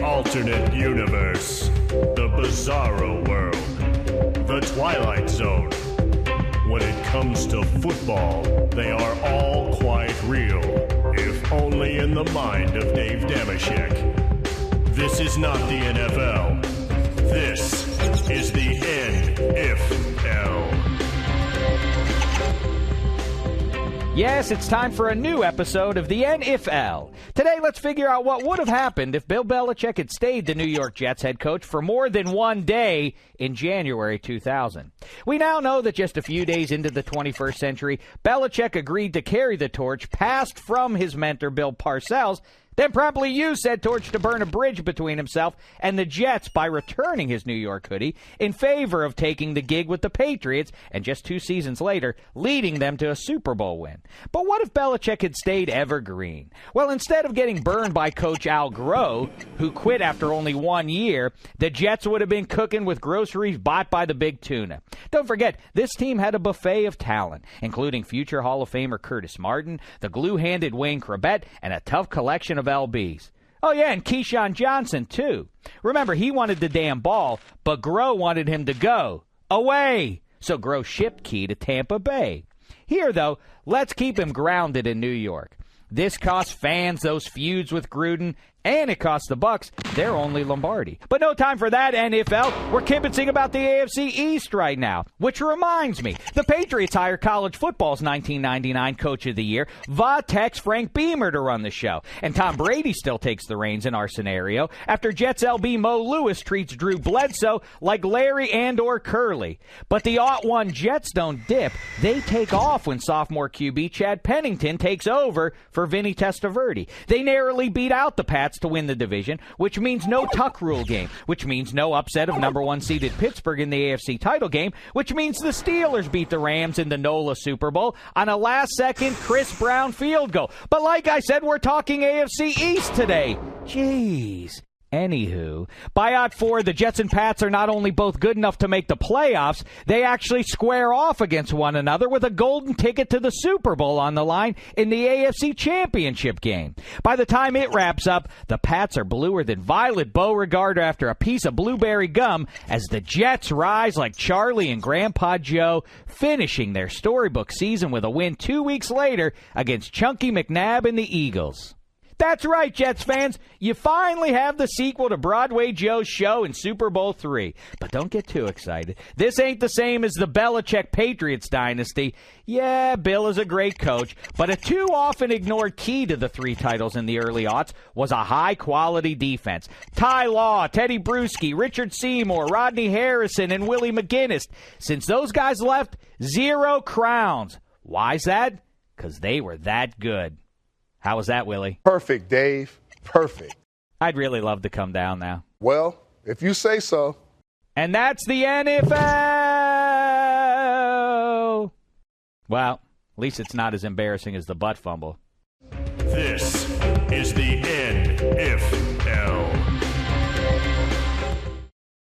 alternate universe, the bizarro world, the Twilight Zone. When it comes to football, they are all quite real, if only in the mind of Dave Damashek. This is not the NFL. This is the NFL. Yes, it's time for a new episode of the NFL. Today, let's figure out what would have happened if Bill Belichick had stayed the New York Jets head coach for more than one day in January 2000. We now know that just a few days into the 21st century, Belichick agreed to carry the torch passed from his mentor Bill Parcells, then promptly used said torch to burn a bridge between himself and the Jets by returning his New York hoodie in favor of taking the gig with the Patriots and just 2 seasons later, leading them to a Super Bowl win. But what if Belichick had stayed evergreen? Well, instead of getting burned by Coach Al Groh, who quit after only 1 year, the Jets would have been cooking with groceries bought by the Big Tuna. Don't forget, this team had a buffet of talent, including future Hall of Famer Curtis Martin, the glue-handed Wayne Corbett, and a tough collection of LBs. Oh, yeah, and Keyshawn Johnson, too. Remember, he wanted the damn ball, but Groh wanted him to go away. So Groh shipped Key to Tampa Bay. Here, though, let's keep him grounded in New York. This cost fans those feuds with Gruden, and it cost the Bucs their only Lombardi. But no time for that, NFL. We're kibitzing about the AFC East right now. Which reminds me, the Patriots hire college football's 1999 Coach of the Year, Va-Tex Frank Beamer, to run the show. And Tom Brady still takes the reins in our scenario after Jets LB Mo Lewis treats Drew Bledsoe like Larry and or Curly. But the '01 Jets don't dip. They take off when sophomore QB Chad Pennington takes over for Vinny Testaverde. They narrowly beat out the Pats to win the division, which means no tuck rule game, which means no upset of number 1 seeded Pittsburgh in the AFC title game, which means the Steelers beat the Rams in the NOLA Super Bowl on a last-second Chris Brown field goal. But like I said, we're talking AFC East today. Jeez. Anywho, by odd 4, the Jets and Pats are not only both good enough to make the playoffs, they actually square off against one another with a golden ticket to the Super Bowl on the line in the AFC Championship game. By the time it wraps up, the Pats are bluer than Violet Beauregard after a piece of blueberry gum as the Jets rise like Charlie and Grandpa Joe, finishing their storybook season with a win 2 weeks later against Chunky McNabb and the Eagles. That's right, Jets fans. You finally have the sequel to Broadway Joe's show in Super Bowl III. But don't get too excited. This ain't the same as the Belichick Patriots dynasty. Yeah, Bill is a great coach, but a too often ignored key to the 3 titles in the early aughts was a high-quality defense. Ty Law, Teddy Bruschi, Richard Seymour, Rodney Harrison, and Willie McGinnis. Since those guys left, 0 crowns. Why's that? Because they were that good. How was that, Willie? Perfect, Dave. Perfect. I'd really love to come down now. Well, if you say so. And that's the NFL. Well, at least it's not as embarrassing as the butt fumble. This is the NFL.